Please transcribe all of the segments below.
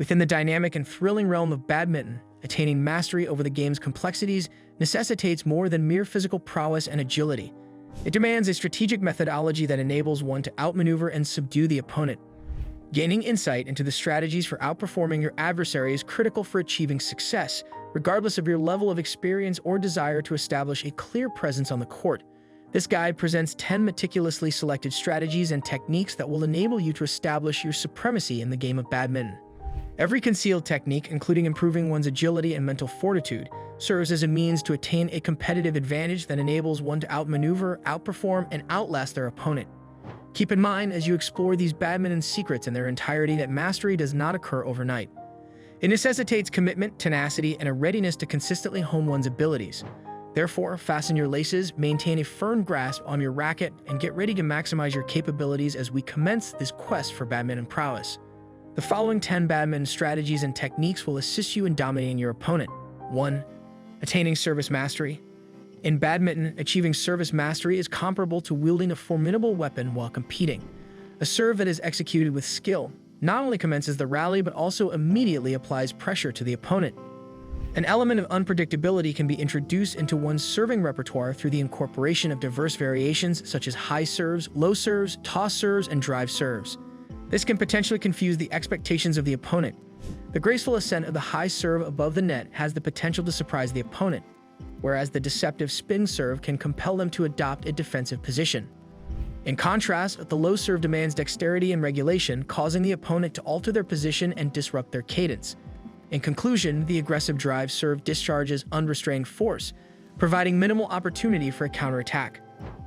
Within the dynamic and thrilling realm of badminton, attaining mastery over the game's complexities necessitates more than mere physical prowess and agility. It demands a strategic methodology that enables one to outmaneuver and subdue the opponent. Gaining insight into the strategies for outperforming your adversary is critical for achieving success, regardless of your level of experience or desire to establish a clear presence on the court. This guide presents 10 meticulously selected strategies and techniques that will enable you to establish your supremacy in the game of badminton. Every concealed technique, including improving one's agility and mental fortitude, serves as a means to attain a competitive advantage that enables one to outmaneuver, outperform, and outlast their opponent. Keep in mind as you explore these badminton secrets in their entirety that mastery does not occur overnight. It necessitates commitment, tenacity, and a readiness to consistently hone one's abilities. Therefore, fasten your laces, maintain a firm grasp on your racket, and get ready to maximize your capabilities as we commence this quest for badminton prowess. The following 10 badminton strategies and techniques will assist you in dominating your opponent. 1. Attaining service mastery. In badminton, achieving service mastery is comparable to wielding a formidable weapon while competing. A serve that is executed with skill not only commences the rally but also immediately applies pressure to the opponent. An element of unpredictability can be introduced into one's serving repertoire through the incorporation of diverse variations such as high serves, low serves, toss serves, and drive serves. This can potentially confuse the expectations of the opponent. The graceful ascent of the high serve above the net has the potential to surprise the opponent, whereas the deceptive spin serve can compel them to adopt a defensive position. In contrast, the low serve demands dexterity and regulation, causing the opponent to alter their position and disrupt their cadence. In conclusion, the aggressive drive serve discharges unrestrained force, providing minimal opportunity for a counterattack.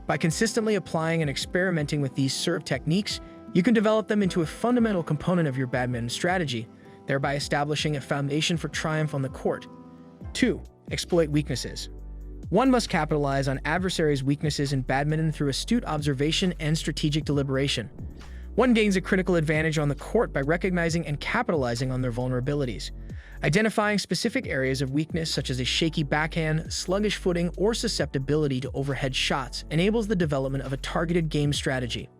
By consistently applying and experimenting with these serve techniques, you can develop them into a fundamental component of your badminton strategy, thereby establishing a foundation for triumph on the court. 2. Exploit weaknesses. One must capitalize on adversaries' weaknesses in badminton through astute observation and strategic deliberation. One gains a critical advantage on the court by recognizing and capitalizing on their vulnerabilities. Identifying specific areas of weakness such as a shaky backhand, sluggish footing, or susceptibility to overhead shots enables the development of a targeted game strategy.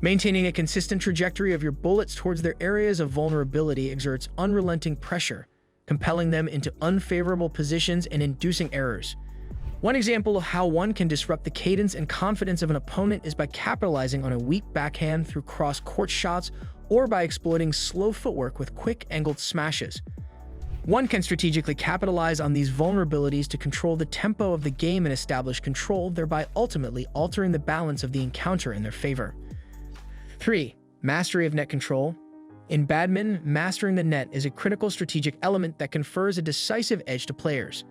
Maintaining a consistent trajectory of your bullets towards their areas of vulnerability exerts unrelenting pressure, compelling them into unfavorable positions and inducing errors. One example of how one can disrupt the cadence and confidence of an opponent is by capitalizing on a weak backhand through cross-court shots or by exploiting slow footwork with quick angled smashes. One can strategically capitalize on these vulnerabilities to control the tempo of the game and establish control, thereby ultimately altering the balance of the encounter in their favor. 3. Mastery of net control. In badminton, mastering the net is a critical strategic element that confers a decisive edge to players.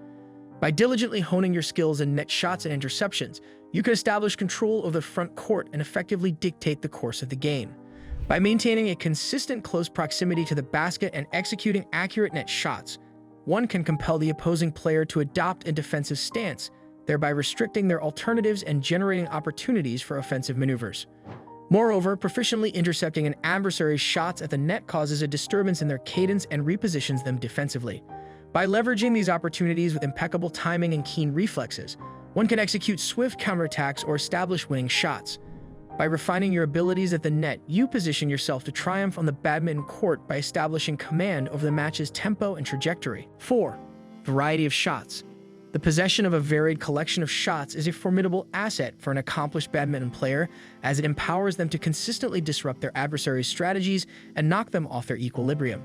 By diligently honing your skills in net shots and interceptions, you can establish control over the front court and effectively dictate the course of the game. By maintaining a consistent close proximity to the basket and executing accurate net shots, one can compel the opposing player to adopt a defensive stance, thereby restricting their alternatives and generating opportunities for offensive maneuvers. Moreover, proficiently intercepting an adversary's shots at the net causes a disturbance in their cadence and repositions them defensively. By leveraging these opportunities with impeccable timing and keen reflexes, one can execute swift counterattacks or establish winning shots. By refining your abilities at the net, you position yourself to triumph on the badminton court by establishing command over the match's tempo and trajectory. 4. Variety of shots. The possession of a varied collection of shots is a formidable asset for an accomplished badminton player, as it empowers them to consistently disrupt their adversaries' strategies and knock them off their equilibrium.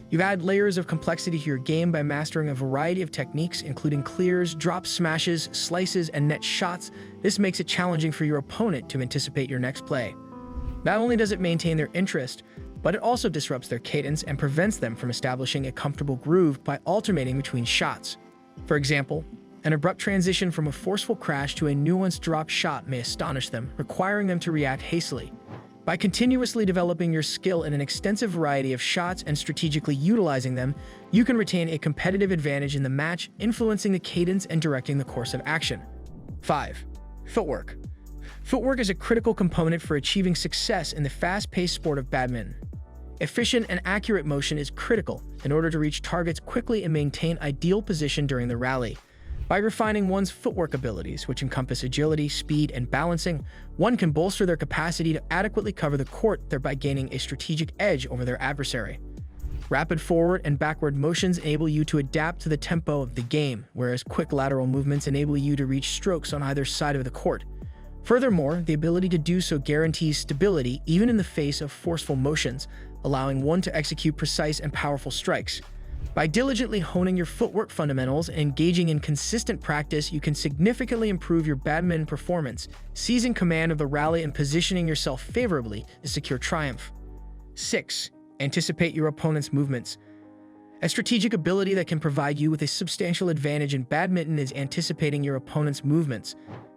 You add layers of complexity to your game by mastering a variety of techniques, including clears, drop smashes, slices, and net shots. This makes it challenging for your opponent to anticipate your next play. Not only does it maintain their interest, but it also disrupts their cadence and prevents them from establishing a comfortable groove by alternating between shots. For example, an abrupt transition from a forceful crash to a nuanced drop shot may astonish them, requiring them to react hastily. By continuously developing your skill in an extensive variety of shots and strategically utilizing them, you can retain a competitive advantage in the match, influencing the cadence and directing the course of action. 5. Footwork. Footwork is a critical component for achieving success in the fast-paced sport of badminton. Efficient and accurate motion is critical in order to reach targets quickly and maintain ideal position during the rally. By refining one's footwork abilities, which encompass agility, speed, and balancing, one can bolster their capacity to adequately cover the court, thereby gaining a strategic edge over their adversary. Rapid forward and backward motions enable you to adapt to the tempo of the game, whereas quick lateral movements enable you to reach strokes on either side of the court. Furthermore, the ability to do so guarantees stability even in the face of forceful motions, allowing one to execute precise and powerful strikes. By diligently honing your footwork fundamentals and engaging in consistent practice, you can significantly improve your badminton performance, seizing command of the rally and positioning yourself favorably to secure triumph. 6. Anticipate your opponent's movements. A strategic ability that can provide you with a substantial advantage in badminton is anticipating your opponent's movements.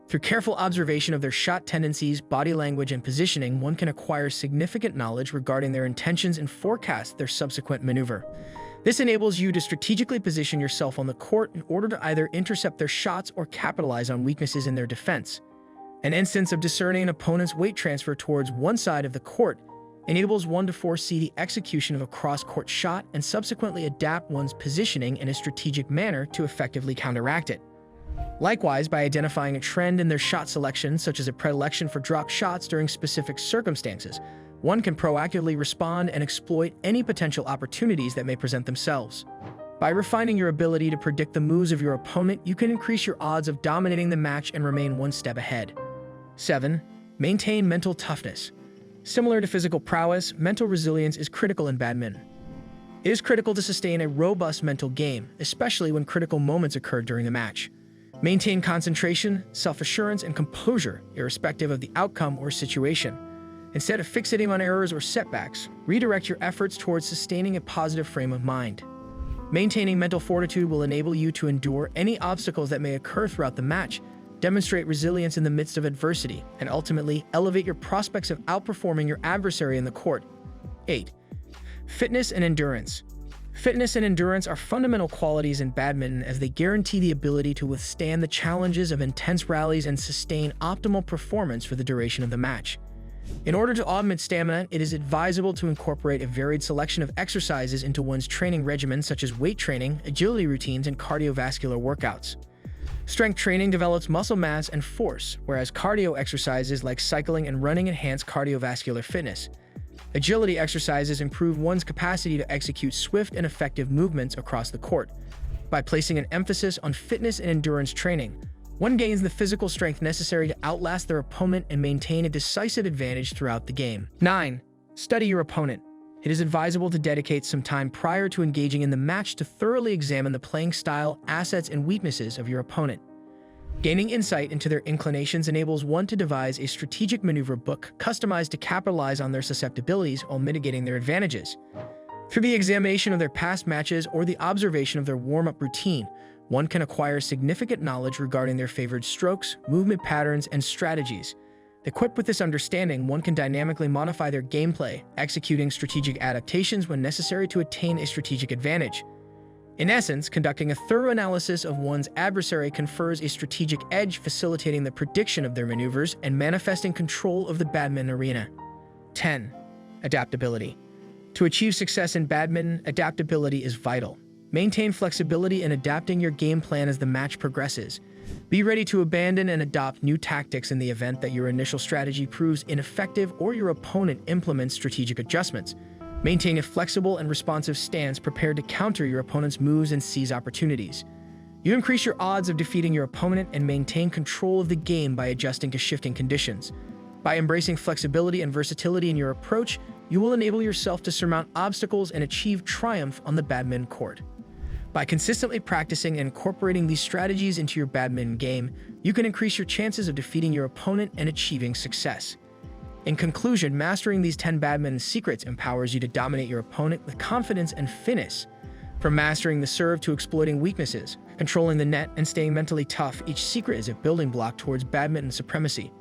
Through careful observation of their shot tendencies, body language, and positioning, one can acquire significant knowledge regarding their intentions and forecast their subsequent maneuver. This enables you to strategically position yourself on the court in order to either intercept their shots or capitalize on weaknesses in their defense. An instance of discerning an opponent's weight transfer towards one side of the court enables one to foresee the execution of a cross-court shot and subsequently adapt one's positioning in a strategic manner to effectively counteract it. Likewise, by identifying a trend in their shot selection, such as a predilection for drop shots during specific circumstances, one can proactively respond and exploit any potential opportunities that may present themselves. By refining your ability to predict the moves of your opponent, you can increase your odds of dominating the match and remain one step ahead. 7. Maintain mental toughness. Similar to physical prowess, mental resilience is critical in badminton. It is critical to sustain a robust mental game, especially when critical moments occur during the match. Maintain concentration, self-assurance, and composure, irrespective of the outcome or situation. Instead of fixating on errors or setbacks, redirect your efforts towards sustaining a positive frame of mind. Maintaining mental fortitude will enable you to endure any obstacles that may occur throughout the match, demonstrate resilience in the midst of adversity, and ultimately elevate your prospects of outperforming your adversary in the court. 8. Fitness and endurance. Fitness and endurance are fundamental qualities in badminton as they guarantee the ability to withstand the challenges of intense rallies and sustain optimal performance for the duration of the match. In order to augment stamina, it is advisable to incorporate a varied selection of exercises into one's training regimen, such as weight training, agility routines, and cardiovascular workouts. Strength training develops muscle mass and force, whereas cardio exercises like cycling and running enhance cardiovascular fitness. Agility exercises improve one's capacity to execute swift and effective movements across the court. By placing an emphasis on fitness and endurance training, one gains the physical strength necessary to outlast their opponent and maintain a decisive advantage throughout the game. 9. Study your opponent. It is advisable to dedicate some time prior to engaging in the match to thoroughly examine the playing style, assets, and weaknesses of your opponent. Gaining insight into their inclinations enables one to devise a strategic maneuver book customized to capitalize on their susceptibilities while mitigating their advantages. Through the examination of their past matches or the observation of their warm-up routine, one can acquire significant knowledge regarding their favored strokes, movement patterns, and strategies. Equipped with this understanding, one can dynamically modify their gameplay, executing strategic adaptations when necessary to attain a strategic advantage. In essence, conducting a thorough analysis of one's adversary confers a strategic edge, facilitating the prediction of their maneuvers and manifesting control of the badminton arena. 10. Adaptability. To achieve success in badminton, adaptability is vital. Maintain flexibility in adapting your game plan as the match progresses. Be ready to abandon and adopt new tactics in the event that your initial strategy proves ineffective or your opponent implements strategic adjustments. Maintain a flexible and responsive stance, prepared to counter your opponent's moves and seize opportunities. You increase your odds of defeating your opponent and maintain control of the game by adjusting to shifting conditions. By embracing flexibility and versatility in your approach, you will enable yourself to surmount obstacles and achieve triumph on the badminton court. By consistently practicing and incorporating these strategies into your badminton game, you can increase your chances of defeating your opponent and achieving success. In conclusion, mastering these 10 badminton secrets empowers you to dominate your opponent with confidence and finesse. From mastering the serve to exploiting weaknesses, controlling the net, and staying mentally tough, each secret is a building block towards badminton supremacy.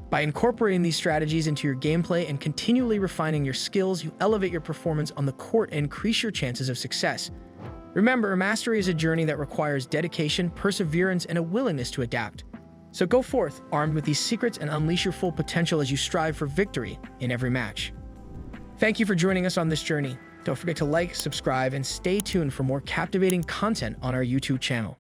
By incorporating these strategies into your gameplay and continually refining your skills, you elevate your performance on the court and increase your chances of success. Remember, mastery is a journey that requires dedication, perseverance, and a willingness to adapt. So go forth, armed with these secrets, and unleash your full potential as you strive for victory in every match. Thank you for joining us on this journey. Don't forget to like, subscribe, and stay tuned for more captivating content on our YouTube channel.